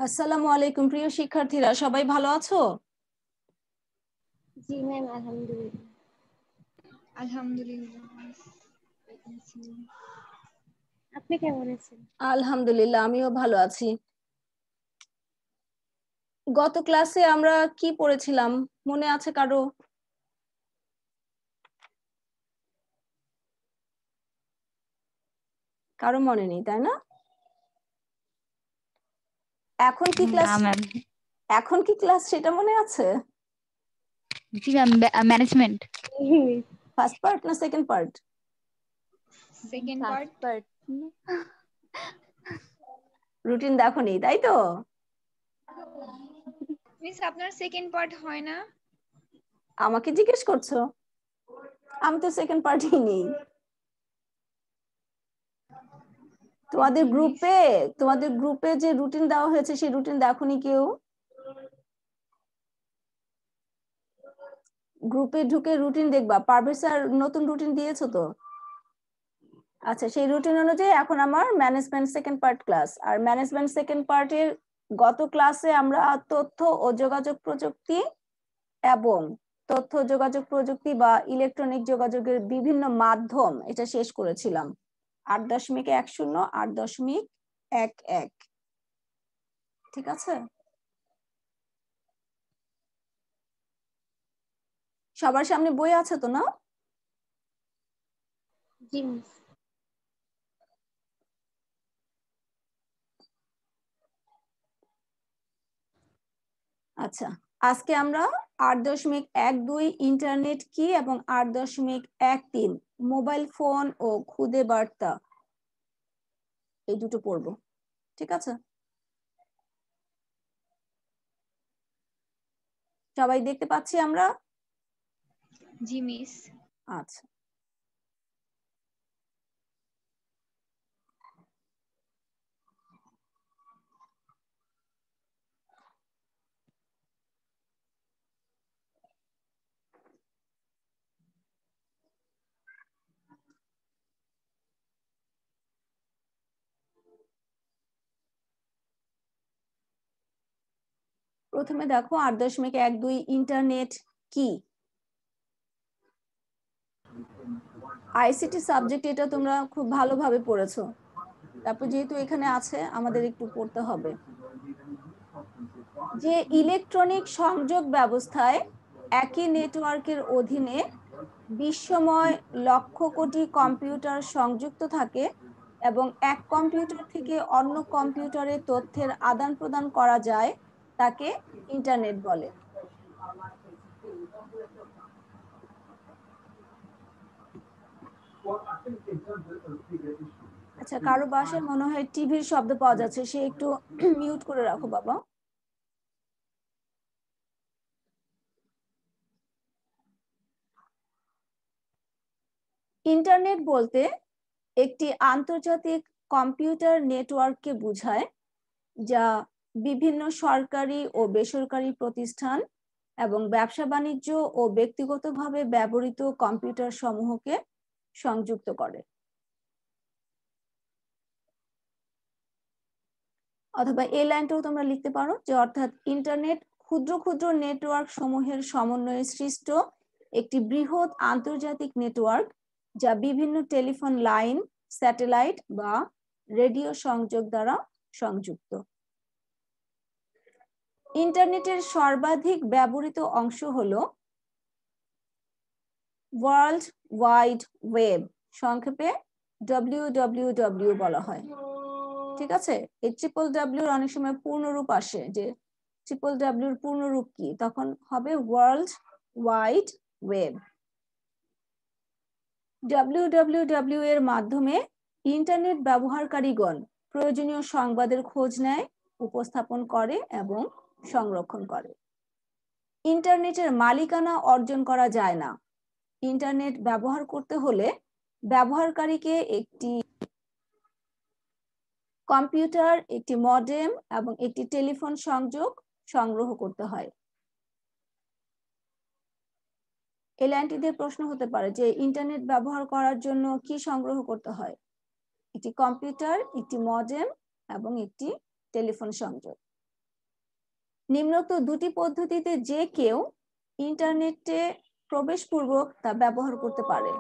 আসসালামু আলাইকুম প্রিয় শিক্ষার্থীরা, সবাই ভালো আছো? জি ম্যাম, আলহামদুলিল্লাহ। আলহামদুলিল্লাহ। আপনি কেমন আছেন? আলহামদুলিল্লাহ, আমিও ভালো আছি। গত ক্লাসে আমরা কি পড়েছিলাম মনে আছে কারো? কারো মনে নেই, তাই না? এখন কি ক্লাস? এখন কি ক্লাস সেটা মনে আছে? জি ম্যাম, ম্যানেজমেন্ট ফার্স্ট পার্ট না second part? Second part. Routine দেখোনি, তাই তো? মিস, আপনার সেকেন্ড পার্ট হয় না? আমাকে জিজ্ঞেস করছো? আমি তো সেকেন্ড পার্টই নেই। তোমাদের গ্রুপে যে রুটিন দেওয়া হয়েছে সেই রুটিন দেখোনি কেউ? গ্রুপে ঢুকে রুটিন দেখবা। পারভেজ স্যার নতুন রুটিন দিয়েছো তো? আচ্ছা, সেই রুটিন অনুযায়ী এখন আমার ম্যানেজমেন্ট সেকেন্ড পার্ট ক্লাস। আর ম্যানেজমেন্ট সেকেন্ড পার্টের গত ক্লাসে আমরা তথ্য ও যোগাযোগ প্রযুক্তি এবং তথ্য যোগাযোগ প্রযুক্তি বা ইলেকট্রনিক যোগাযোগের বিভিন্ন মাধ্যম এটা শেষ করেছিলাম 8.10 8.11। ঠিক আছে, সবার সামনে বই আছে তো না? জি মিস। আচ্ছা, আজকে আমরা 8.12 ইন্টারনেট কি এবং 8.13 মোবাইল ফোন ও খুদে বার্তা এই দুটো পড়বো। ঠিক আছে, সবাই দেখতে পাচ্ছি আমরা? জি মিস। আচ্ছা, প্রথমে দেখো 8.12 ইন্টারনেট কি। আইসিটি সাবজেক্ট, এটা তোমরা খুব ভালোভাবে পড়েছো। তারপর যেহেতু এখানে আছে আমাদের একটু পড়তে হবে যে ইলেকট্রনিক সংযোগ ব্যবস্থায় একই নেটওয়ার্কের অধীনে বিশ্বময় লক্ষ কোটি কম্পিউটার সংযুক্ত থাকে এবং এক কম্পিউটার থেকে অন্য কম্পিউটারে তথ্যের আদান প্রদান করা যায়, তাকে ইন্টারনেট বলে। আচ্ছা, কারো বাসায় মনে হয় টিভির শব্দ পাওয়া যাচ্ছে, সে একটু মিউট করে রাখো বাবা। ইন্টারনেট বলতে একটি আন্তর্জাতিক কম্পিউটার নেটওয়ার্ককে বোঝায়, যা বিভিন্ন সরকারি ও বেসরকারি প্রতিষ্ঠান এবং ব্যবসা বাণিজ্য ও ব্যক্তিগতভাবে ব্যবহৃত কম্পিউটার সমূহকে সংযুক্ত করে। অথবা এই লাইনটাও তোমরা লিখতে পারো যে অর্থাৎ ইন্টারনেট ক্ষুদ্র ক্ষুদ্র নেটওয়ার্ক সমূহের সমন্বয়ে সৃষ্ট একটি বৃহৎ আন্তর্জাতিক নেটওয়ার্ক, যা বিভিন্ন টেলিফোন লাইন, স্যাটেলাইট বা রেডিও সংযোগ দ্বারা সংযুক্ত। ইন্টারনেটের সর্বাধিক ব্যবহৃত অংশ হলো ওয়ার্ল্ড ওয়াইড ওয়েব, সংক্ষেপে WWW বলা হয়। ঠিক আছে, এই WWW অনেক সময় পূর্ণরূপ আসে, যে WWW এর পূর্ণরূপ কি, তখন হবে ওয়ার্ল্ড ওয়াইড ওয়েব। WWW এর মাধ্যমে ইন্টারনেট ব্যবহারকারীগণ প্রয়োজনীয় সংবাদের খোঁজ নেয়, উপস্থাপন করে এবং সংরক্ষণ করে। ইন্টারনেটের মালিকানা অর্জন করা যায় না। ইন্টারনেট ব্যবহার করতে হলে ব্যবহারকারীকে একটি কম্পিউটার, একটি মডেম এবং একটি টেলিফোন সংযোগ সংগ্রহ করতে হয়। এই লাইনটি দিয়ে প্রশ্ন হতে পারে যে ইন্টারনেট ব্যবহার করার জন্য কি সংগ্রহ করতে হয়? একটি কম্পিউটার, একটি মডেম এবং একটি টেলিফোন সংযোগ। নিম্নোক্ত দুটি পদ্ধতিতে যে কেউ ইন্টারনেটে প্রবেশপূর্বক তা ব্যবহার করতে পারে।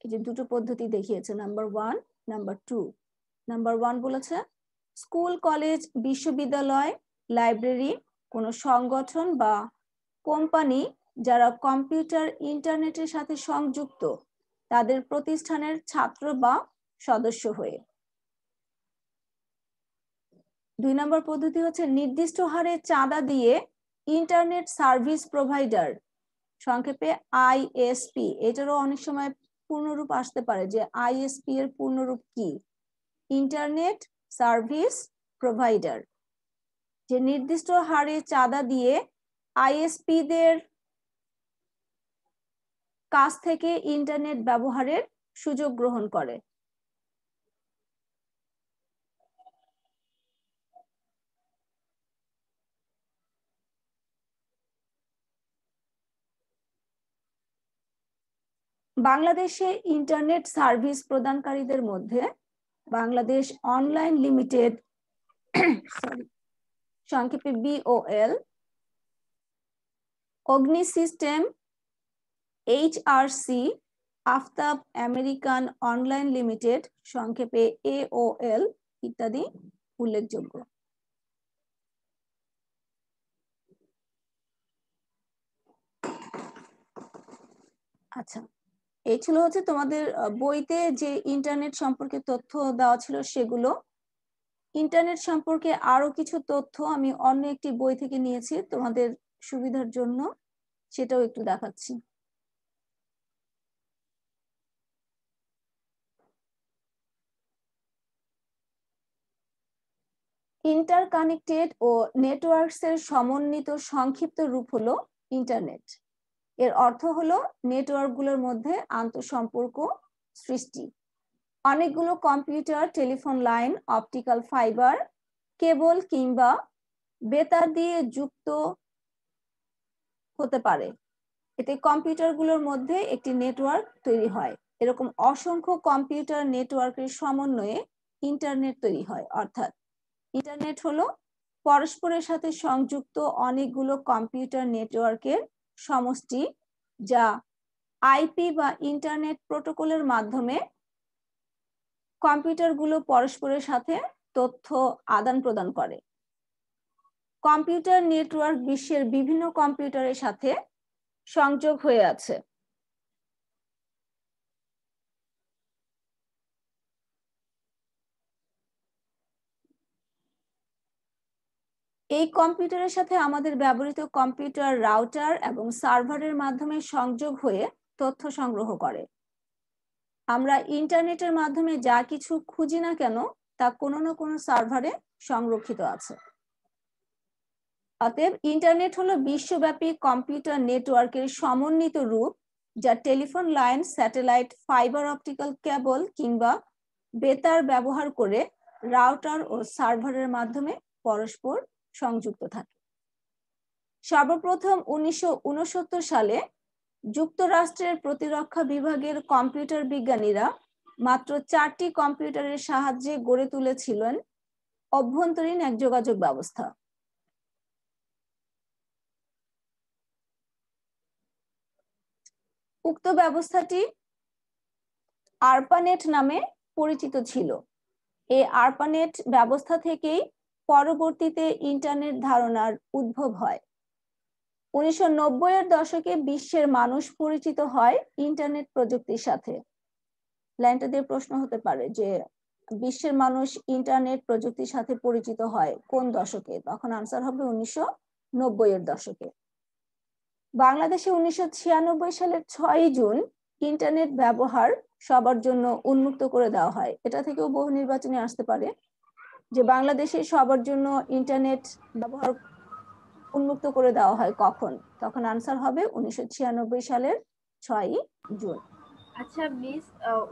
এই যে দুটো পদ্ধতি দেখিয়েছে, নাম্বার 1, নাম্বার 2। নাম্বার 1 বলেছে স্কুল, কলেজ, বিশ্ববিদ্যালয়, লাইব্রেরি, কোনো সংগঠন বা কোম্পানি যারা কম্পিউটার ইন্টারনেটের সাথে সংযুক্ত তাদের প্রতিষ্ঠানের ছাত্র বা সদস্য হয়ে। 2 নম্বর পদ্ধতি হচ্ছে নির্দিষ্ট হারে চাঁদা দিয়ে ইন্টারনেট সার্ভিস প্রোভাইডার, সংক্ষেপে আইএসপি। এটারও অনেক সময় পূর্ণরূপ আসতে পারে যে আইএসপি এর পূর্ণরূপ কি, ইন্টারনেট সার্ভিস প্রোভাইডার, যে নির্দিষ্ট হারে চাঁদা দিয়ে আইএসপি দের কাছ থেকে ইন্টারনেট ব্যবহারের সুযোগ গ্রহণ করে। বাংলাদেশে ইন্টারনেট সার্ভিস প্রদানকারীদের মধ্যে বাংলাদেশ অনলাইন লিমিটেড, সংক্ষেপে BOL, অগ্নি system, HRC, Aftab American online limited, সংক্ষেপে AOL ইত্যাদি উল্লেখযোগ্য। আচ্ছা, এই ছিল হচ্ছে তোমাদের বইতে যে ইন্টারনেট সম্পর্কে তথ্য দেওয়া ছিল সেগুলো। ইন্টারনেট সম্পর্কে আরো কিছু তথ্য আমি অন্য একটি বই থেকে নিয়েছি তোমাদের সুবিধার জন্য, সেটাও একটু দেখাচ্ছি। ইন্টারকানেক্টেড ও নেটওয়ার্কস এর সমন্বিত সংক্ষিপ্ত রূপ হলো ইন্টারনেট। এর অর্থ হলো নেটওয়ার্কগুলোর মধ্যে আন্তঃসম্পর্ক সৃষ্টি। অনেকগুলো computer, telephone line, optical fibre, cable কিংবা বেতার দিয়ে যুক্ত হতে পারে। এতে কম্পিউটারগুলোর মধ্যে একটি নেটওয়ার্ক তৈরি হয়। এরকম অসংখ্য কম্পিউটার নেটওয়ার্কের সমন্বয়ে ইন্টারনেট তৈরি হয়। অর্থাৎ ইন্টারনেট হলো পরস্পরের সাথে সংযুক্ত অনেকগুলো কম্পিউটার নেটওয়ার্কের সমষ্টি, যা আইপি বা ইন্টারনেট প্রোটোকলের মাধ্যমে কম্পিউটারগুলো পরস্পরের সাথে তথ্য আদান প্রদান করে। কম্পিউটার নেটওয়ার্ক বিশ্বের বিভিন্ন কম্পিউটারের সাথে সংযোগ হয়ে আছে। এই কম্পিউটারের সাথে আমাদের ব্যবহৃত কম্পিউটার রাউটার এবং সার্ভারের মাধ্যমে সংযোগ হয়ে তথ্য সংগ্রহ করে। আমরা ইন্টারনেটের মাধ্যমে যা কিছু খুঁজি না কেন তা কোনো না কোনো সার্ভারে সংরক্ষিত আছে। অতএব ইন্টারনেট হলো বিশ্বব্যাপী কম্পিউটার নেটওয়ার্কের সমন্বিত রূপ, যা telephone line, satellite, fibre optical কেবল কিংবা বেতার ব্যবহার করে রাউটার ও সার্ভারের মাধ্যমে পরস্পর সংযুক্ত থাকে। সর্বপ্রথম 1969 সালে যুক্তরাষ্ট্রের প্রতিরক্ষা বিভাগের কম্পিউটার বিজ্ঞানীরা মাত্র 4টি কম্পিউটারের সাহায্যে গড়ে তুলেছিলেন অভ্যন্তরীণ এক যোগাযোগ ব্যবস্থা। উক্ত ব্যবস্থাটি আরপানেট নামে পরিচিত ছিল। এই আরপানেট ব্যবস্থা থেকেই পরবর্তীতে ইন্টারনেট ধারণার উদ্ভব হয়। 1990-এর দশকে বিশ্বের মানুষ পরিচিত হয় ইন্টারনেট প্রযুক্তির সাথে। লাইনটা দিয়ে প্রশ্ন হতে পারে যে বিশ্বের মানুষ ইন্টারনেট প্রযুক্তির সাথে পরিচিত হয় কোন দশকে? তখন আনসার হবে 1990-এর দশকে। বাংলাদেশে 1996 সালের 6 জুন ইন্টারনেট ব্যবহার সবার জন্য উন্মুক্ত করে দেওয়া হয়। এটা থেকেও বহু নির্বাচনে আসতে পারে যে বাংলাদেশে সবার জন্য ইন্টারনেট ব্যবহার উন্মুক্ত করে দেওয়া হয় কখন? তখন আনসার হবে 1996 সালের 6 জুন। আচ্ছা মিস,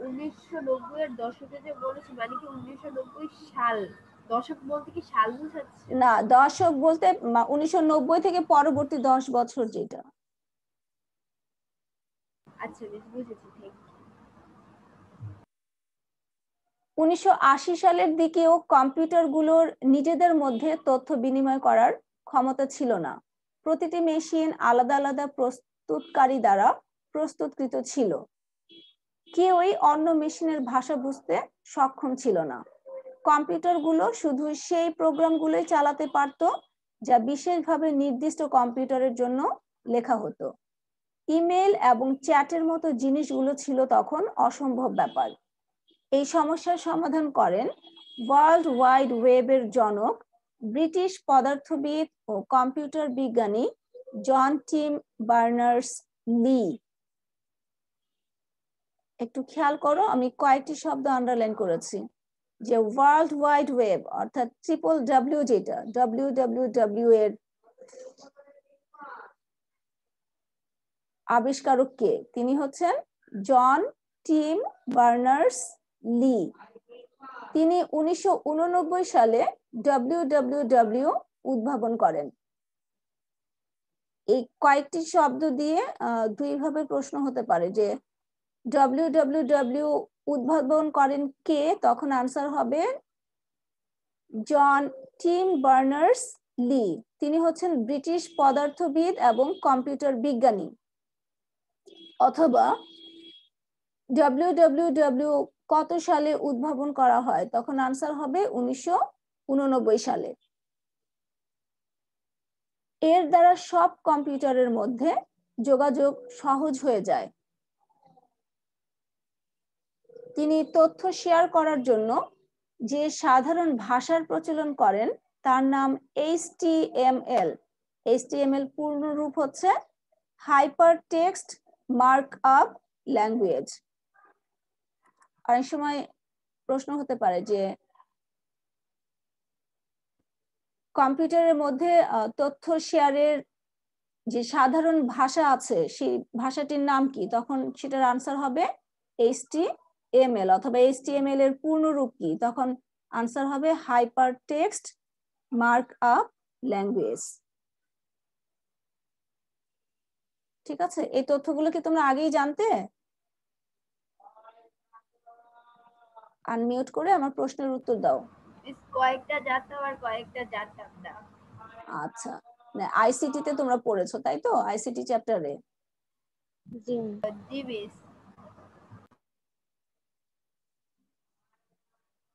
1990 এর দশকে যে বলেছি মানে কি 1990 সাল? দশক বলতে কি সাল বোঝাচ্ছে? না, দশক বলতে 1990 থেকে পরবর্তী 10 বছর যেটা। আচ্ছা মিস, বুঝেছি, থ্যাংক ইউ। 1980 সালের দিকেও কম্পিউটারগুলোর নিজেদের মধ্যে তথ্য বিনিময় করার ক্ষমতা ছিল না। প্রতিটি মেশিন আলাদা আলাদা প্রস্তুতকারী দ্বারা প্রস্তুতকৃত ছিল। কেউই অন্য মেশিনের ভাষা বুঝতে সক্ষম ছিল না। কম্পিউটারগুলো শুধু সেই প্রোগ্রামগুলোই চালাতে পারত যা বিশেষভাবে নির্দিষ্ট কম্পিউটারের জন্য লেখা হতো। ইমেল এবং চ্যাটের মতো জিনিসগুলো ছিল তখন অসম্ভব ব্যাপার। এই সমস্যার সমাধান করেন ওয়ার্ল্ড ওয়াইড ওয়েবের জনক ব্রিটিশ পদার্থবিদ ও কম্পিউটার বিজ্ঞানী জন টিম বার্নার্স লি। একটু খেয়াল করো, আমি কয়েকটি শব্দ আন্ডারলাইন করেছি। যে ওয়ার্ল্ড ওয়াইড ওয়েব অর্থাৎ WWW, যেটা WWW এর আবিষ্কারক কে? তিনি হচ্ছেন জন টিম বার্নার্স লি। তিনি 1989 সালে WWW উদ্ভাবন করেন। এই কয়েকটি শব্দ দিয়ে দুই ভাবে প্রশ্ন হতে পারে যে WWW উদ্ভাবন করেন কে, তখন আনসার হবে জন টিম বার্নার্স লি। তিনি হচ্ছেন ব্রিটিশ পদার্থবিদ এবং কম্পিউটার বিজ্ঞানী। অথবা WWW কত সালে উদ্ভাবন করা হয়, তখন আনসার হবে 1989 সালে। এর দ্বারা সব কম্পিউটারের মধ্যে যোগাযোগ সহজ হয়ে যায়। তিনি তথ্য শেয়ার করার জন্য যে সাধারণ ভাষার প্রচলন করেন তার নাম HTML। HTML পূর্ণ রূপ হচ্ছে hyper text mark up language. অনেক সময় প্রশ্ন হতে পারে যে কম্পিউটারের মধ্যে তথ্য শেয়ারের যে সাধারণ ভাষা আছে সেই ভাষাটির নাম কি, তখন সেটার আনসার হবে HTML। অথবা HTML এর পূর্ণ রূপ কি, তখন আনসার হবে hyper text mark up language. ঠিক আছে, এই তথ্যগুলো কি তোমরা আগেই জানতে? আনমিউট করে আমার প্রশ্নের উত্তর দাও। কয়েকটা জানতাম আর কয়েকটা জানতাম না। আচ্ছা, আইসিটি তে তোমরা পড়েছো তাই তো, আইসিটি চ্যাপ্টারে? জি মিস।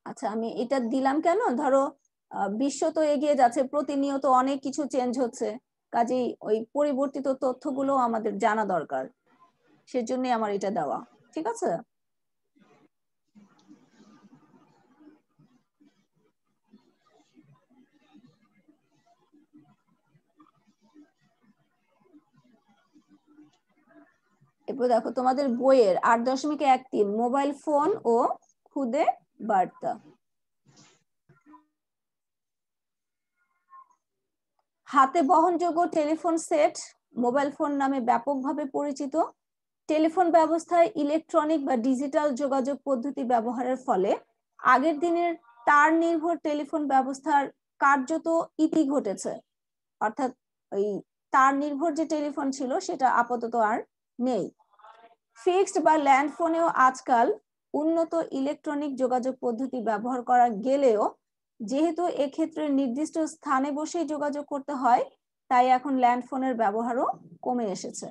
আচ্ছা, আমি এটা দিলাম কেন, ধরো বিশ্ব তো এগিয়ে যাচ্ছে, প্রতিনিয়ত অনেক কিছু চেঞ্জ হচ্ছে, কাজেই ওই পরিবর্তিত তথ্যগুলো আমাদের জানা দরকার, সেজন্য আমার এটা দেওয়া। ঠিক আছে, এরপর দেখো তোমাদের বইয়ের 8.13 মোবাইল ফোন ও খুদে বার্তা। হাতে বহনযোগ্য টেলিফোন সেট মোবাইল ফোন নামে ব্যাপকভাবে পরিচিত। টেলিফোন ব্যবস্থায় ইলেকট্রনিক বা ডিজিটাল যোগাযোগ পদ্ধতি ব্যবহারের ফলে আগের দিনের তার নির্ভর টেলিফোন ব্যবস্থার কার্যত ইতি ঘটেছে। অর্থাৎ ওই তার নির্ভর যে টেলিফোন ছিল সেটা আপাতত আর নেই। ফিক্সড বা ল্যান্ড ফোনেও আজকাল উন্নত ইলেকট্রনিক যোগাযোগ পদ্ধতি ব্যবহার করা গেলেও যেহেতু এক্ষেত্রে নির্দিষ্ট স্থানে বসেই যোগাযোগ করতে হয়, তাই এখন ল্যান্ড ফোনের ব্যবহারও কমে এসেছে।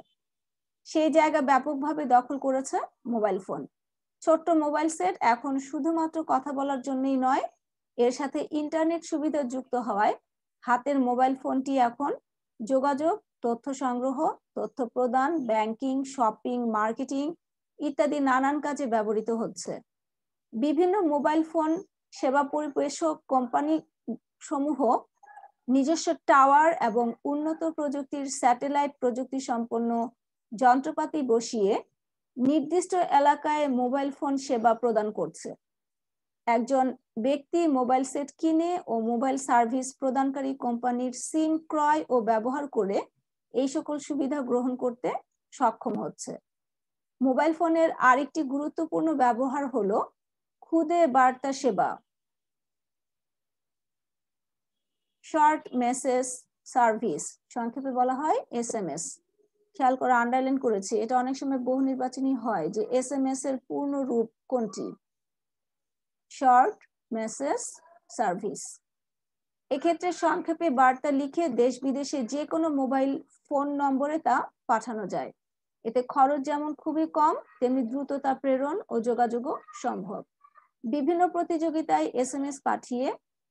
সেই জায়গা ব্যাপকভাবে দখল করেছে মোবাইল ফোন। ছোট্ট মোবাইল সেট এখন শুধুমাত্র কথা বলার জন্যই নয়, এর সাথে ইন্টারনেট সুবিধা যুক্ত হওয়ায় হাতের মোবাইল ফোনটি এখন যোগাযোগ, তথ্য সংগ্রহ, তথ্য প্রদান, ব্যাংকিং, শপিং, মার্কেটিং ইত্যাদি নানান কাজে ব্যবহৃত হচ্ছে। বিভিন্ন মোবাইল ফোন সেবা পরিবেশক কোম্পানি সমূহ নিজস্ব টাওয়ার এবং উন্নত প্রযুক্তির স্যাটেলাইট প্রযুক্তি সম্পন্ন যন্ত্রপাতি বসিয়ে নির্দিষ্ট এলাকায় মোবাইল ফোন সেবা প্রদান করছে। একজন ব্যক্তি মোবাইল সেট কিনে ও মোবাইল সার্ভিস প্রদানকারী কোম্পানির সিম ক্রয় ও ব্যবহার করে এই সকল সুবিধা গ্রহণ করতে সক্ষম হচ্ছে। মোবাইল ফোনের আরেকটি গুরুত্বপূর্ণ ব্যবহার হলো খুদে বার্তা সেবা, শর্ট মেসেজ সার্ভিস, সংক্ষেপে বলা হয় SMS। খেয়াল করে আন্ডারলাইন করেছি, এটা অনেক সময় বহু নির্বাচনী হয় যে SMS এর পূর্ণ রূপ কোনটি। Short message service. এক্ষেত্রে সংক্ষেপে বার্তা লিখে দেশ বিদেশে যে কোনো মোবাইল ফোন নম্বরে তা পাঠানো যায়। এতে খরচ যেমন খুবই কম, তেমনি দ্রুততা প্রেরণ ও যোগাযোগও সম্ভব। বিভিন্ন প্রতিযোগিতায় SMS পাঠিয়ে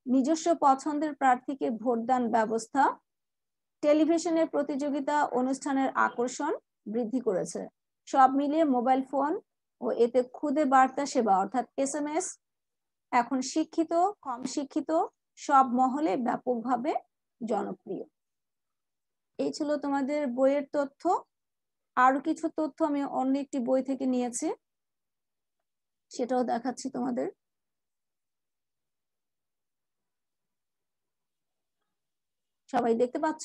নিজস্ব পছন্দের প্রার্থীকে ভোটদান ব্যবস্থা টেলিভিশনের প্রতিযোগিতা অনুষ্ঠানের আকর্ষণ বৃদ্ধি করেছে। সব মিলিয়ে মোবাইল ফোন ও এতে খুদে বার্তা সেবা অর্থাৎ SMS এখন শিক্ষিত কম শিক্ষিত সব মহলে ব্যাপকভাবে জনপ্রিয়। এই ছিল তোমাদের বইয়ের তথ্য। আরো কিছু তথ্য আমি অন্য একটি বই থেকে নিয়েছি, সেটাও দেখাচ্ছি তোমাদের। সবাই দেখতে পাচ্ছ?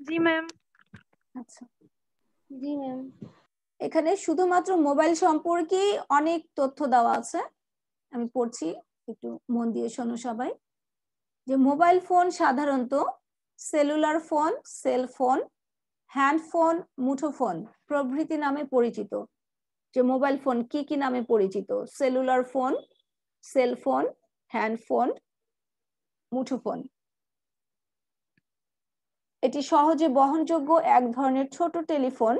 জি ম্যাম। আচ্ছা, জি ম্যাম। এখানে শুধুমাত্র মোবাইল সম্পর্কে অনেক তথ্য দেওয়া আছে, আমি পড়ছি, একটু মন দিয়ে শোনো সবাই। যে মোবাইল ফোন সাধারণত cellular phone, cell phone, handphone, মুঠোফোন প্রভৃতি নামে পরিচিত। যে মোবাইল ফোন কি কি নামে পরিচিত? Cellular phone, cell phone, handphone, মুঠোফোন। এটি সহজে বহনযোগ্য এক ধরনের ছোট টেলিফোন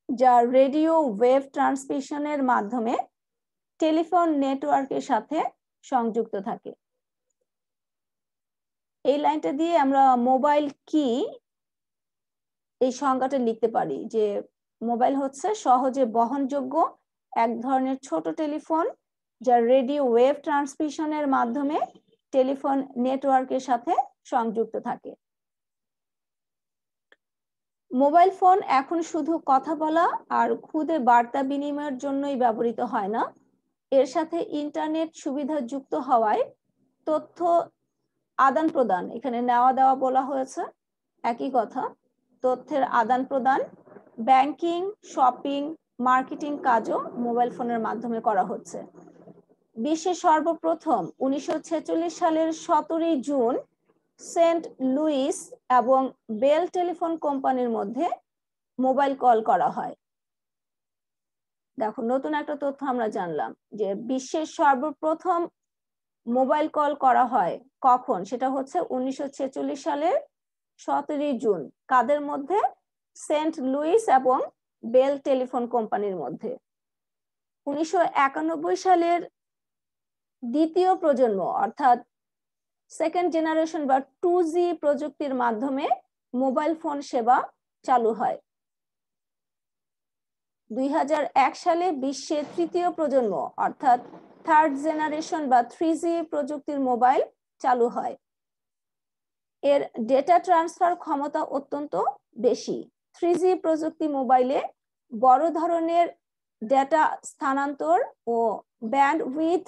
যা রেডিও ওয়েভ ট্রান্সমিশনের মাধ্যমে টেলিফোন নেটওয়ার্কের সাথে সংযুক্ত থাকে। এই লাইনটা দিয়ে আমরা মোবাইল কি এই সংজ্ঞাটা লিখতে পারি যে মোবাইল হচ্ছে সহজে বহনযোগ্য এক ধরনের ছোট টেলিফোন যা রেডিও ওয়েভ ট্রান্সমিশনের মাধ্যমে টেলিফোন নেটওয়ার্কের সাথে সংযুক্ত থাকে। মোবাইল ফোন এখন শুধু কথা বলা আর খুদে বার্তা বিনিময়ের জন্যই ব্যবহৃত হয় না, এর সাথে ইন্টারনেট সুবিধা যুক্ত হওয়ায় তথ্য আদান প্রদান, এখানে নেওয়া দেওয়া বলা হয়েছে, একই কথা, তথ্যের আদান প্রদান, ব্যাংকিং, শপিং, মার্কেটিং কাজও মোবাইল ফোনের মাধ্যমে করা হচ্ছে। বিশ্বে সর্বপ্রথম 1946 সালের 17 জুন সেন্ট লুইস এবং বেল টেলিফোন কোম্পানির মধ্যে মোবাইল কল করা হয়। দেখো নতুন একটা তথ্য আমরা জানলাম যে বিশ্বের সর্বপ্রথম মোবাইল কল করা হয় কখন, সেটা হচ্ছে 1946 সালের 17 জুন। কাদের মধ্যে? সেন্ট লুইস এবং বেল টেলিফোন কোম্পানির মধ্যে। 1991 সালের দ্বিতীয় প্রজন্ম অর্থাৎ সেকেন্ড জেনারেশন বা 2G প্রযুক্তির মাধ্যমে মোবাইল ফোন সেবা চালু হয়। 2001 সালে বিশ্বের তৃতীয় প্রজন্ম অর্থাৎ থার্ড জেনারেশন বা 3G প্রযুক্তির মোবাইল চালু হয়। এর ডেটা ট্রান্সফার ক্ষমতা অত্যন্ত বেশি। 3G প্রযুক্তি মোবাইলে বড় ধরনের ডেটা স্থানান্তর ও ব্যান্ডউইথ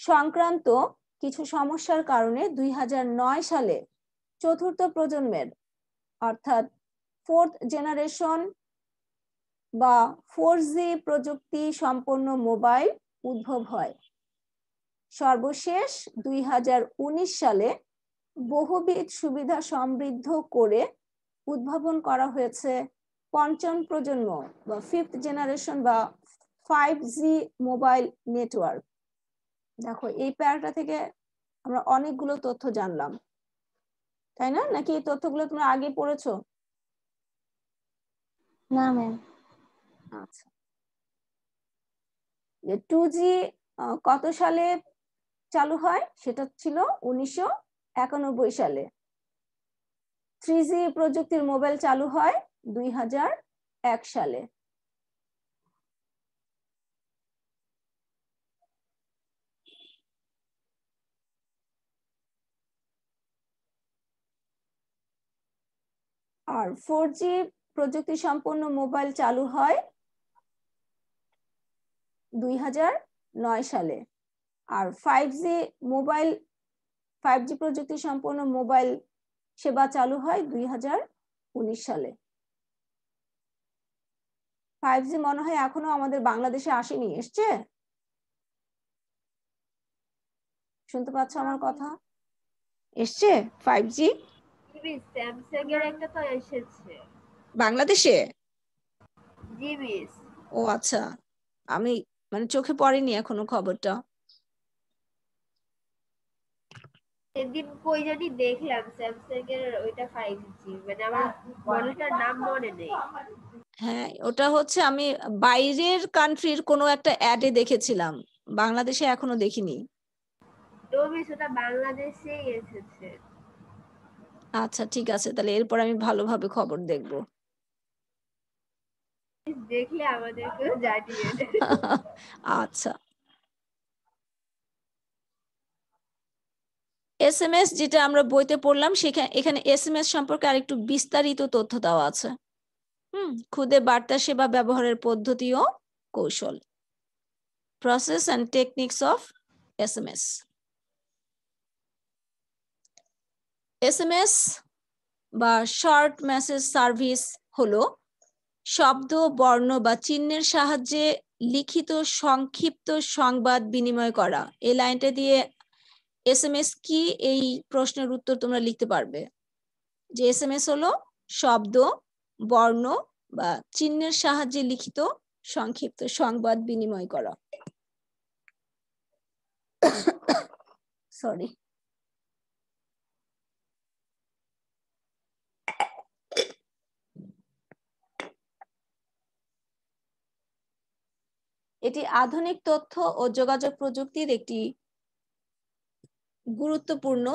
সংক্রান্ত কিছু সমস্যার কারণে 2009 সালে চতুর্থ প্রজন্মের অর্থাৎ ফোর্থ জেনারেশন বা 4G প্রযুক্তি সম্পন্ন মোবাইল উদ্ভব হয়। সর্বশেষ 2019 সালে বহুবিধ সুবিধা সমৃদ্ধ করে উদ্ভাবন করা হয়েছে পঞ্চম প্রজন্ম বা ফিফথ জেনারেশন বা 5G মোবাইল নেটওয়ার্ক। দেখো এই প্যারাটা থেকে আমরা অনেকগুলো তথ্য জানলাম, তাই না? নাকি এই তথ্যগুলো তোমরা আগে পড়েছো? না ম্যাম। আচ্ছা, 2G কত সালে চালু হয়? সেটা ছিল 1991 সালে। 3G প্রযুক্তির মোবাইল চালু হয় 2001 সালে। আর 4G প্রযুক্তি সম্পন্ন মোবাইল চালু হয় 2009 সালে। আর 5G প্রযুক্তি সম্পন্ন মোবাইল সেবা চালু হয় 2019 সালে। 5G মনে হয় এখনো আমাদের বাংলাদেশে আসেনি, এসছে? শুনতে পাচ্ছ আমার কথা? এসছে 5G স্যামসাং এর একটা তো এসেছে বাংলাদেশে? জি মিস। ও আচ্ছা, আমি মানে চোখে পড়েনি এখনো খবরটা। সেদিন কই জানি দেখলাম স্যামসাং এর ওইটা 5G, মানে আমার মডেলটার নাম মনে নেই। হ্যাঁ, ওটা হচ্ছে আমি বাইরের কান্ট্রির কোনো একটা অ্যাডে দেখেছিলাম, বাংলাদেশে এখনো দেখিনি। তো মিস ওটা বাংলাদেশেই এসেছে। আচ্ছা ঠিক আছে, তাহলে এরপর আমি ভালোভাবে খবর দেখবো। দেখলে আমাদেরকেও জানিয়ে দেন। আচ্ছা, এসএমএস যেটা আমরা বইতে পড়লাম এখানে এসএমএস সম্পর্কে আরেকটু বিস্তারিত তথ্য দেওয়া আছে। খুদে বার্তা সেবা ব্যবহারের পদ্ধতি ও কৌশল, process and techniques of SMS. SMS বা শর্ট মেসেজ সার্ভিস হলো শব্দ, বর্ণ বা চিহ্নের সাহায্যে লিখিত সংক্ষিপ্ত সংবাদ বিনিময় করা। এই লাইনটা দিয়ে এসএমএস কি, এই প্রশ্নের উত্তর তোমরা লিখতে পারবে যে এসএমএস হলো শব্দ, বর্ণ বা চিহ্নের সাহায্যে লিখিত সংক্ষিপ্ত সংবাদ বিনিময় করা। সরি। এটি আধুনিক তথ্য ও যোগাযোগ প্রযুক্তির একটি গুরুত্বপূর্ণ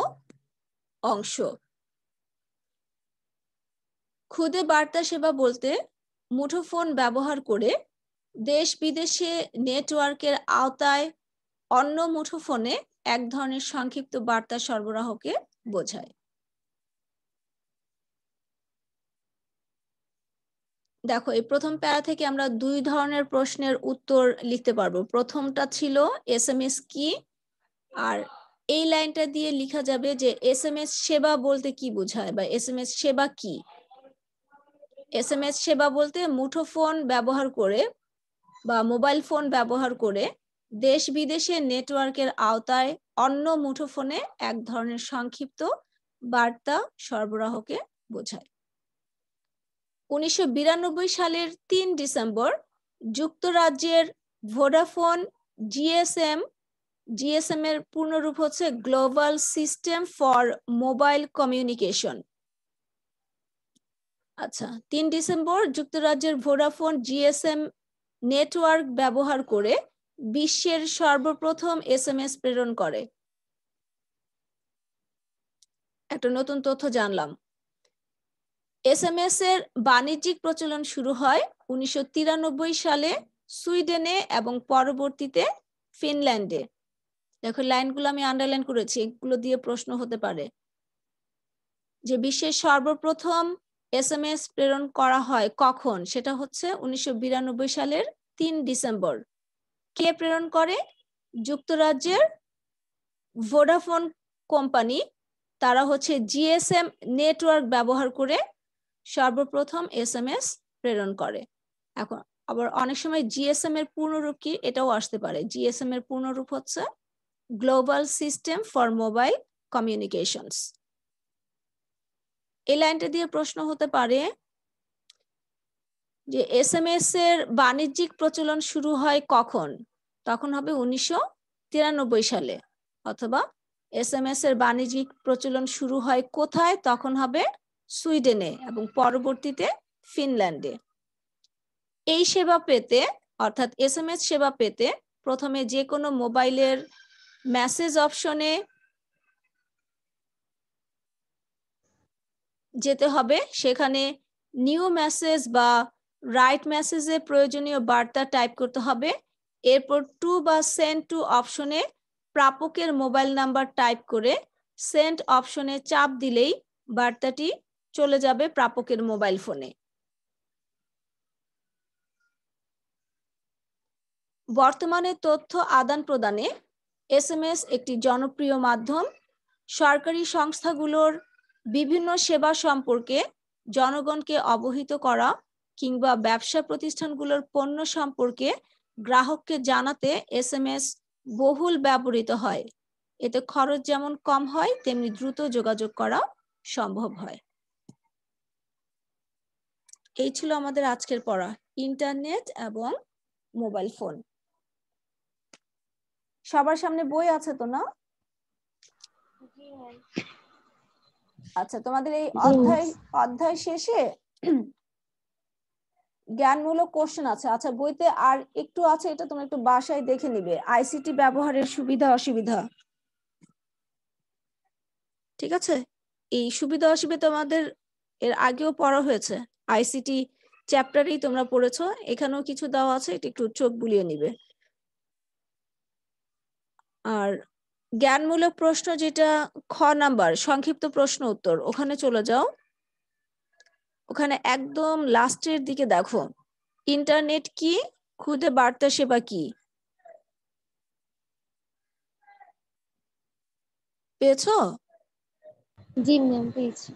অংশ। খুদে বার্তা সেবা বলতে মুঠোফোন ব্যবহার করে দেশ বিদেশে নেটওয়ার্কের আওতায় অন্য মুঠোফোনে এক ধরনের সংক্ষিপ্ত বার্তা সরবরাহকে বোঝায়। দেখো, এই প্রথম প্যারা থেকে আমরা দুই ধরনের প্রশ্নের উত্তর লিখতে পারবো। প্রথমটা ছিল এসএমএস কি, আর এই লাইনটা দিয়ে লেখা যাবে যে এসএমএস সেবা বলতে কি বোঝায় বা এসএমএস সেবা কি। এসএমএস সেবা বলতে মুঠোফোন ব্যবহার করে বা মোবাইল ফোন ব্যবহার করে দেশ বিদেশে নেটওয়ার্কের আওতায় অন্য মুঠোফোনে এক ধরনের সংক্ষিপ্ত বার্তা সরবরাহকে বোঝায়। 1992 সালের 3 ডিসেম্বর যুক্তরাজ্যের ভোডাফোন জিএসএম এর পূর্ণরূপ হচ্ছে global system for mobile communication. আচ্ছা, 3 ডিসেম্বর যুক্তরাজ্যের ভোডাফোন জিএসএম নেটওয়ার্ক ব্যবহার করে বিশ্বের সর্বপ্রথম এসএমএস প্রেরণ করে। একটা নতুন তথ্য জানলাম। এসএমএস এর বাণিজ্যিক প্রচলন শুরু হয় 1993 সালে সুইডেনে এবং পরবর্তীতে ফিনল্যান্ডে। দেখো, লাইনগুলো আমি আন্ডারলাইন করেছি, এগুলো দিয়ে প্রশ্ন হতে পারে। যে বিশ্বের সর্বপ্রথম এসএমএস প্রেরণ করা হয় কখন, সেটা হচ্ছে 1992 সালের 3 ডিসেম্বর। কে প্রেরণ করে? যুক্তরাজ্যের ভোডাফোন কোম্পানি। তারা হচ্ছে জিএসএম নেটওয়ার্ক ব্যবহার করে সর্বপ্রথম এসএমএস প্রেরণ করে। এখন আবার অনেক সময় জিএসএম এর পূর্ণরূপ কি এটাও আসতে পারে। জিএসএম এর পূর্ণরূপ হচ্ছে global system for mobile communications. এই লাইনটা দিয়ে প্রশ্ন হতে পারে যে এসএমএস এর বাণিজ্যিক প্রচলন শুরু হয় কখন, তখন হবে 1993 সালে। অথবা এসএমএস এর বাণিজ্যিক প্রচলন শুরু হয় কোথায়, তখন হবে সুইডেনে এবং পরবর্তীতে ফিনল্যান্ডে। এই সেবা পেতে, অর্থাৎ এসএমএস সেবা পেতে প্রথমে যে কোনো মোবাইলের মেসেজ অপশনে যেতে হবে, সেখানে নিউ মেসেজ বা রাইট মেসেজে প্রয়োজনীয় বার্তা টাইপ করতে হবে। এরপর টু বা সেন্ড টু অপশনে প্রাপকের মোবাইল নাম্বার টাইপ করে সেন্ড অপশনে চাপ দিলেই বার্তাটি চলে যাবে প্রাপকের মোবাইল ফোনে। বর্তমানে তথ্য আদান প্রদানে এসএমএস একটি জনপ্রিয় মাধ্যম। সরকারি সংস্থাগুলোর বিভিন্ন সেবা সম্পর্কে জনগণকে অবহিত করা কিংবা ব্যবসা প্রতিষ্ঠানগুলোর পণ্য সম্পর্কে গ্রাহককে জানাতে এসএমএস বহুল ব্যবহৃত হয়। এতে খরচ যেমন কম হয়, তেমনি দ্রুত যোগাযোগ করা সম্ভব হয়। এই ছিল আমাদের আজকের পড়া, ইন্টারনেট এবং মোবাইল ফোন। সবার সামনে বই আছে তো না? আচ্ছা, তোমাদের এই অধ্যায় শেষে জ্ঞানমূলক কোশ্চেন আছে। আচ্ছা, বইতে আর একটু আছে, এটা তোমরা একটু বাসায় দেখে নিবে, আইসিটি ব্যবহারের সুবিধা অসুবিধা। ঠিক আছে, এই সুবিধা অসুবিধা তোমাদের এর আগেও পড়া হয়েছে, আইসিটি চ্যাপ্টারেই তোমরা পড়েছো, এখানেও কিছু দেওয়া আছে, এটা একটু চোখ বুলিয়ে নিবে। আর জ্ঞানমূলক প্রশ্ন যেটা খ নাম্বার সংক্ষিপ্ত প্রশ্ন উত্তর, ওখানে চলে যাও। ওখানে একদম লাস্টের দিকে দেখো, ইন্টারনেট কি, খুদে বার্তা সেবা কি, পেয়েছো? জি ম্যাম, পেয়েছি।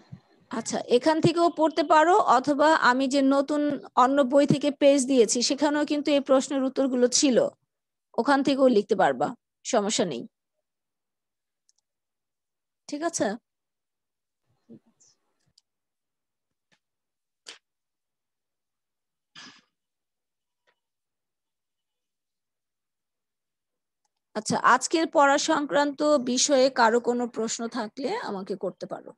আচ্ছা, এখান থেকেও পড়তে পারো, অথবা আমি যে নতুন অন্য বই থেকে পেজ দিয়েছি সেখানেও কিন্তু এই প্রশ্নের উত্তরগুলো ছিল, ওখান থেকেও লিখতে পারবা, সমস্যা নেই। ঠিক আছে, আচ্ছা, আজকের পড়া সংক্রান্ত বিষয়ে কারো কোনো প্রশ্ন থাকলে আমাকে করতে পারো।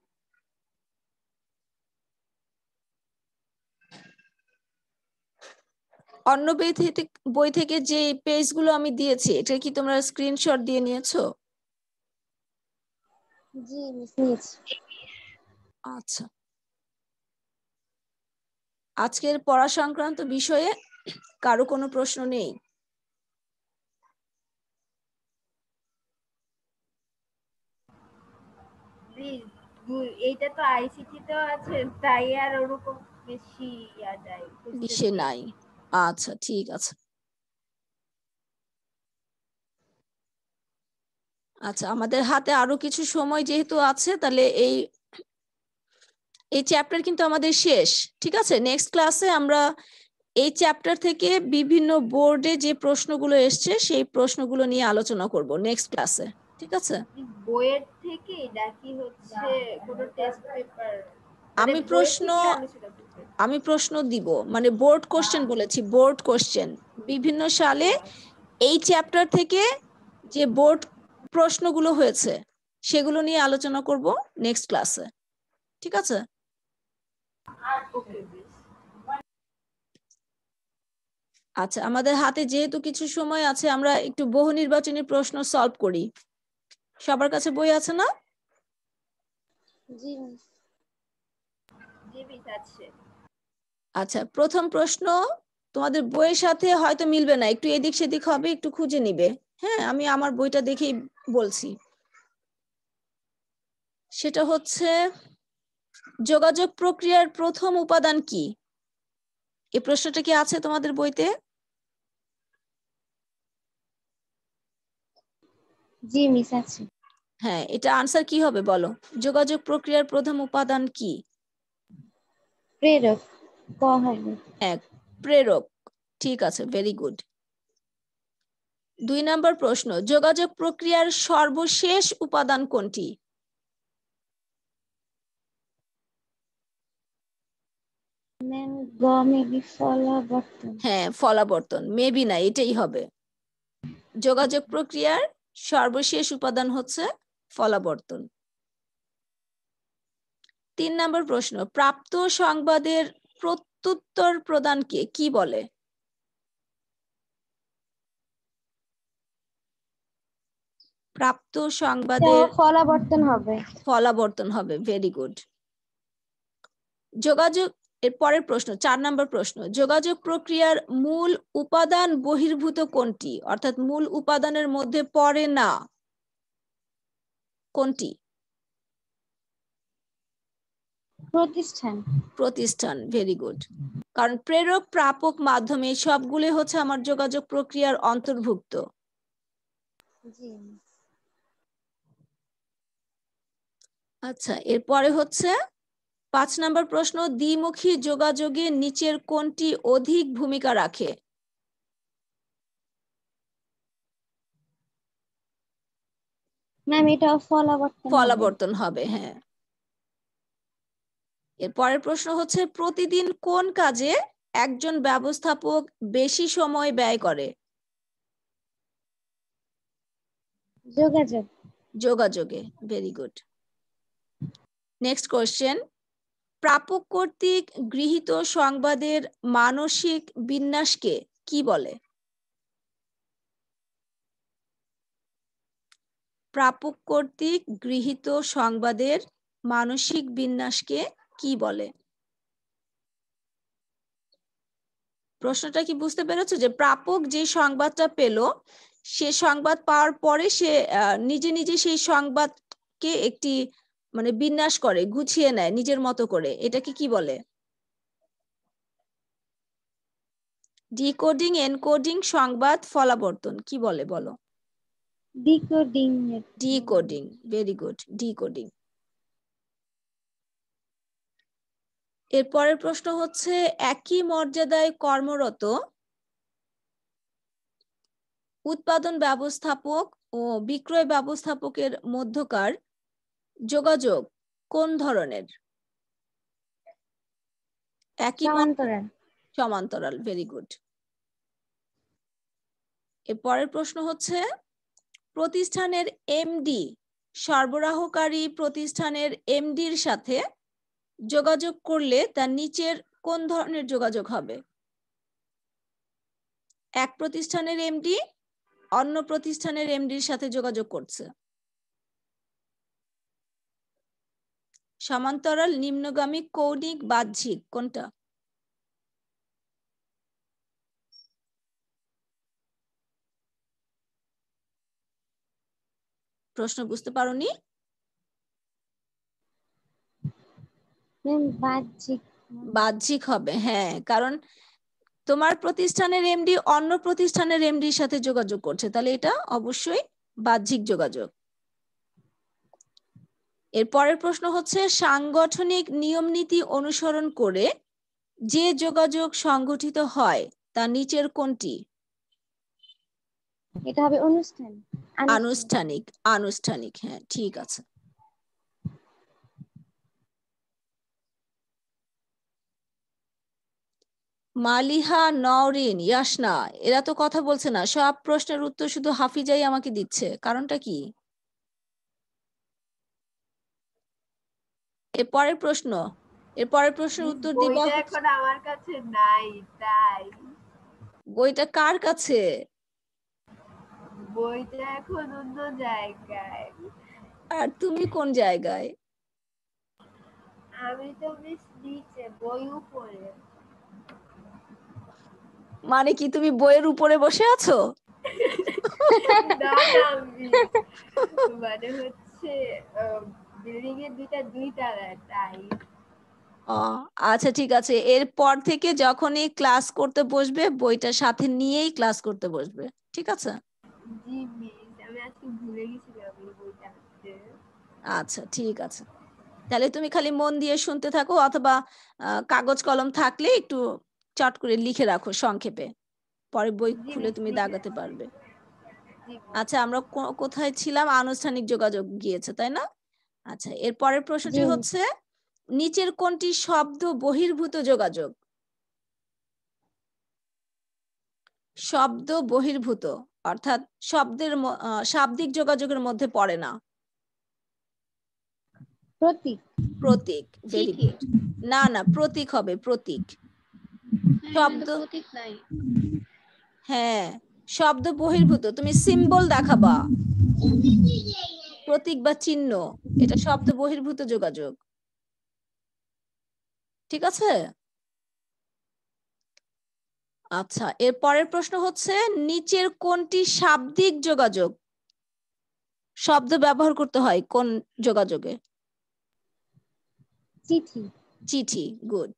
অন্য বই থেকে যে পেজগুলো আমি দিয়েছি, এটা কি তোমরা স্ক্রিনশট দিয়ে নিয়েছো? জি মিস, নিয়েছি। আচ্ছা, আজকের পড়া সংক্রান্ত বিষয়ে কারো কোনো প্রশ্ন নেই? এইটা তো আইসিটি তো আছে, তাই আর ওরকম বেশি ইয়া যায় বিষয় নাই। আচ্ছা, ঠিক আছে। আচ্ছা, আমাদের হাতে আরো কিছু সময় যেহেতু আছে, তাহলে এই চ্যাপ্টার কিন্তু আমাদের শেষ। ঠিক আছে, নেক্সট ক্লাসে আমরা এই চ্যাপ্টার থেকে বিভিন্ন বোর্ডে যে প্রশ্নগুলো এসছে সেই প্রশ্নগুলো নিয়ে আলোচনা করব নেক্সট ক্লাসে। ঠিক আছে, বইয়ের থেকে নাকি হচ্ছে কোনো টেস্ট পেপার? আমি প্রশ্ন দিব, মানে বোর্ড কোশ্চেন বলেছি, বোর্ড কোশ্চেন বিভিন্ন সালে এই চ্যাপ্টার থেকে যে বোর্ড প্রশ্নগুলো হয়েছে সেগুলো নিয়ে আলোচনা করব নেক্সট ক্লাসে। ঠিক আছে, আচ্ছা, আমাদের হাতে যেহেতু কিছু সময় আছে, আমরা একটু বহু নির্বাচনী প্রশ্ন সলভ করি। সবার কাছে বই আছে না? জি মিস। আচ্ছা, প্রথম প্রশ্ন তোমাদের বইয়ের সাথে হয়তো মিলবে না, একটু এদিক সেদিক হবে, একটু খুঁজে নিবে। হ্যাঁ, আমি আমার বইটা দেখেই বলছি। সেটা হচ্ছে, যোগাযোগ প্রক্রিয়ার প্রথম উপাদান কি? এই প্রশ্নটা কি আছে তোমাদের বইতে? জি মিস, আছে। হ্যাঁ, এটা আনসার কি হবে বলো? যোগাযোগ প্রক্রিয়ার প্রথম উপাদান কি? প্রেরক, ক হবে। এক, প্রেরক। ঠিক আছে, ভেরি গুড। 2 নম্বর প্রশ্ন, যোগাযোগ প্রক্রিয়ার সর্বশেষ উপাদান কোনটি? ম্যাম, গ মেবি ফলাবর্তন। হ্যাঁ, ফলাবর্তন, মেবি না, এটাই হবে। যোগাযোগ প্রক্রিয়ার সর্বশেষ উপাদান হচ্ছে ফলাবর্তন। 3 নম্বর প্রশ্ন, প্রাপ্ত সংবাদের প্রত্যুত্তর প্রদানকে কি বলে? প্রাপ্ত সংবাদের ফলাবর্তন হবে। ফলাবর্তন হবে, ভেরি গুড। যোগাযোগ, এর পরের প্রশ্ন 4 নম্বর প্রশ্ন, যোগাযোগ প্রক্রিয়ার মূল উপাদান বহির্ভূত কোনটি, অর্থাৎ মূল উপাদানের মধ্যে পড়ে না কোনটি? প্রতিষ্ঠান। প্রতিষ্ঠান, ভেরি গুড। কারণ প্রেরক, প্রাপক, মাধ্যমে সবগুলো হচ্ছে আমার যোগাযোগ প্রক্রিয়ার অন্তর্ভুক্ত। জি। আচ্ছা, এরপরে হচ্ছে 5 নম্বর প্রশ্ন, দ্বিমুখী যোগাযোগে নিচের কোনটি অধিক ভূমিকা রাখে? ম্যাম, এটা ফলাবর্তন হবে। ফলাবর্তন হবে, হ্যাঁ। এর পরের প্রশ্ন হচ্ছে প্রতিদিন কোন কাজে একজন ব্যবস্থাপক বেশি সময় ব্যয় করে? যোগাযোগ। যোগাযোগে। Very good. নেক্সট কোশ্চেন, প্রাপক কর্তৃক গৃহীত সংবাদের মানসিক বিন্যাসকে কি বলে? প্রাপক কর্তৃক গৃহীত সংবাদের মানসিক বিন্যাসকে কি বলে? প্রশ্নটা কি বুঝতে পেরেছো? যে প্রাপক যে সংবাদটা পেল, সে সংবাদ পাওয়ার পরে সে নিজে নিজে সেই সংবাদকে একটি মানে বিন্যাস করে, গুছিয়ে নেয় নিজের মতো করে, এটাকে কি বলে? ডিকোডিং, এনকোডিং, সংবাদ ফলাবর্তন, কি বলে বলো? Decoding. Decoding. Very good, decoding. এরপরের প্রশ্ন হচ্ছে একই মর্যাদায় কর্মরত উৎপাদন ব্যবস্থাপক ও বিক্রয় ব্যবস্থাপকের মধ্যকার যোগাযোগ কোন ধরনের? একই সমান্তরাল। সমান্তরাল। Very good. এরপরের প্রশ্ন হচ্ছে প্রতিষ্ঠানের এমডি সরবরাহকারী প্রতিষ্ঠানের এমডির সাথে যোগাযোগ করলে তার নিচের কোন ধরনের যোগাযোগ হবে? এক প্রতিষ্ঠানের এমডি অন্য প্রতিষ্ঠানের এমডির সাথে যোগাযোগ করছে। সমান্তরাল, নিম্নগামী, কৌণিক, বাহ্যিক, কোনটা? প্রশ্ন বুঝতে পারোনি? বাহ্যিক। বাহ্যিক হবে, হ্যাঁ, কারণ তোমার প্রতিষ্ঠানের এমডি অন্য প্রতিষ্ঠানের এমডির সাথে যোগাযোগ করছে, তাহলে এটা অবশ্যই বাহ্যিক যোগাযোগ। এর পরের প্রশ্ন হচ্ছে সাংগঠনিক নিয়ম নীতি অনুসরণ করে যে যোগাযোগ সংগঠিত হয় তা নিচের কোনটি? এটা হবে অনুষ্ঠান। আনুষ্ঠানিক। আনুষ্ঠানিক, হ্যাঁ, ঠিক আছে। মালিহা, নওরিন, ইয়াসনা এরা তো কথা বলছে না, সব প্রশ্নের উত্তর শুধু হাফিজাই আমাকে দিচ্ছে, কারণটা কি? এরপরের প্রশ্নের উত্তর দিবা বইটা এখন আমার কাছে নাই, তাই। বইটা কার কাছে? বইটা এখন অন্য জায়গায়। আর তুমি কোন জায়গায়? আমি তো মিস নিচে, বই উপরে। মানে কি তুমি বইয়ের উপরে বসে আছো? না না মিস, মানে হচ্ছে বিল্ডিং এর দুই তলায়, তাই। আচ্ছা ঠিক আছে, এরপর থেকে যখনই ক্লাস করতে বসবে বইটা সাথে নিয়েই ক্লাস করতে বসবে, ঠিক আছে? জি মিস, আমি আজকে ভুলে গেছিলাম এই বইটা আনতে। আচ্ছা ঠিক আছে, তাহলে তুমি খালি মন দিয়ে শুনতে থাকো, অথবা কাগজ কলম থাকলে একটু চট করে লিখে রাখো সংক্ষেপে, পরে বই জি খুলে মিস, তুমি দাগাতে পারবে। জি মিস। আচ্ছা, আমরা কোথায় ছিলাম? আনুষ্ঠানিক যোগাযোগ গিয়েছে, তাই না? আচ্ছা, এর পরের প্রশ্নটি জি। হচ্ছে নিচের কোনটি শব্দ বহির্ভূত যোগাযোগ? শব্দ বহির্ভূত অর্থাৎ শাব্দিক যোগাযোগের মধ্যে পড়ে না। প্রতীক। প্রতীক। ভেরি চিঠি। গুড। না না, প্রতীক হবে, প্রতীক। শব্দ, প্রতীক নাই। হ্যাঁ, শব্দ বহির্ভূত, তুমি সিম্বল দেখাবা, প্রতীক বা চিহ্ন, এটা শব্দ বহির্ভূত যোগাযোগ, ঠিক আছে? আচ্ছা, এর পরের প্রশ্ন হচ্ছে নিচের কোনটি শাব্দিক যোগাযোগ? শব্দ ব্যবহার করতে হয় কোন যোগাযোগে? চিঠি। চিঠি। গুড।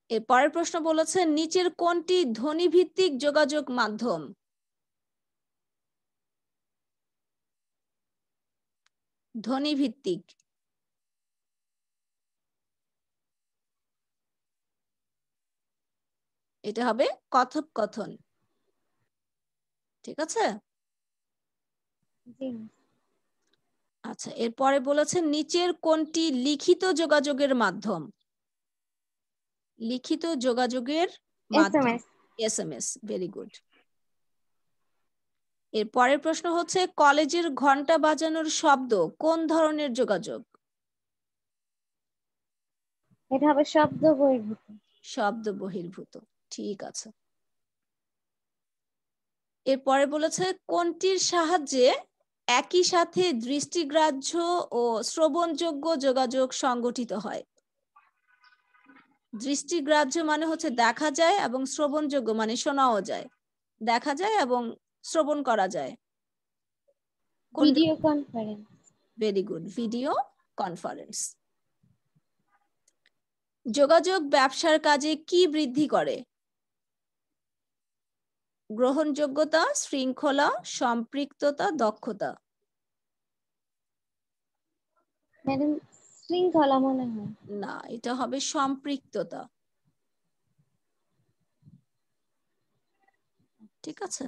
এর পরের প্রশ্ন বলেছে নিচের কোনটি ধ্বনিভিত্তিক যোগাযোগ মাধ্যম? ধ্বনিভিত্তিক, এটা হবে কথোপকথন, ঠিক আছে? জি। আচ্ছা, এরপরে বলেছে নিচের কোনটি লিখিত যোগাযোগের মাধ্যম? লিখিত যোগাযোগের মাধ্যম SMS এসএমএস। Very good. এর পরের প্রশ্ন হচ্ছে কলেজের ঘন্টা বাজানোর শব্দ কোন ধরনের যোগাযোগ? এটা হবে শব্দ বহির্ভূত। শব্দ বহির্ভূত। ঠিক আছে। এরপরে বলেছে কোনটির সাহায্যে একই সাথে দৃষ্টিগ্রাহ্য ও শ্রবণযোগ্য যোগাযোগ সংগঠিত হয়? দৃষ্টিগ্রাহ্য মানে হচ্ছে দেখা যায় এবং শ্রবণযোগ্য মানে শোনাও যায়। দেখা যায় এবং শ্রবণ করা যায়। Video conference. Very good. Video conference. যোগাযোগ ব্যবসার কাজে কি বৃদ্ধি করে? গ্রহণযোগ্যতা, শৃঙ্খলা, সম্পৃক্ততা, দক্ষতা। ম্যাডাম শৃঙ্খলা মনে হয়। না, এটা হবে সম্পৃক্ততা। ঠিক আছে।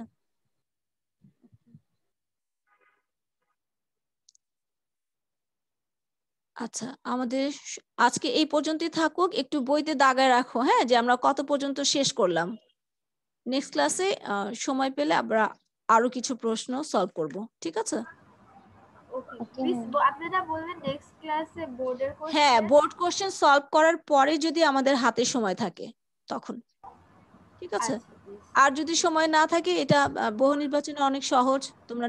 আচ্ছা, আমাদের আজকে এই পর্যন্তই থাকুক। একটু বইতে দাগায় রাখো, হ্যাঁ, যে আমরা কত পর্যন্ত শেষ করলাম। নেক্সট ক্লাসে সময় পেলে আমরা আরো কিছু প্রশ্ন সলভ করব। ঠিক আছে? ওকে মিস, আপনারা বললেন নেক্সট ক্লাসে বোর্ডের কোশ্চেন। হ্যাঁ, বোর্ড কোশ্চেন সলভ করার পরে যদি আমাদের হাতে সময় থাকে তখন। ঠিক আছে। আর যদি সময় না থাকে, এটা বহু নির্বাচনে অনেক সহজ, তোমরা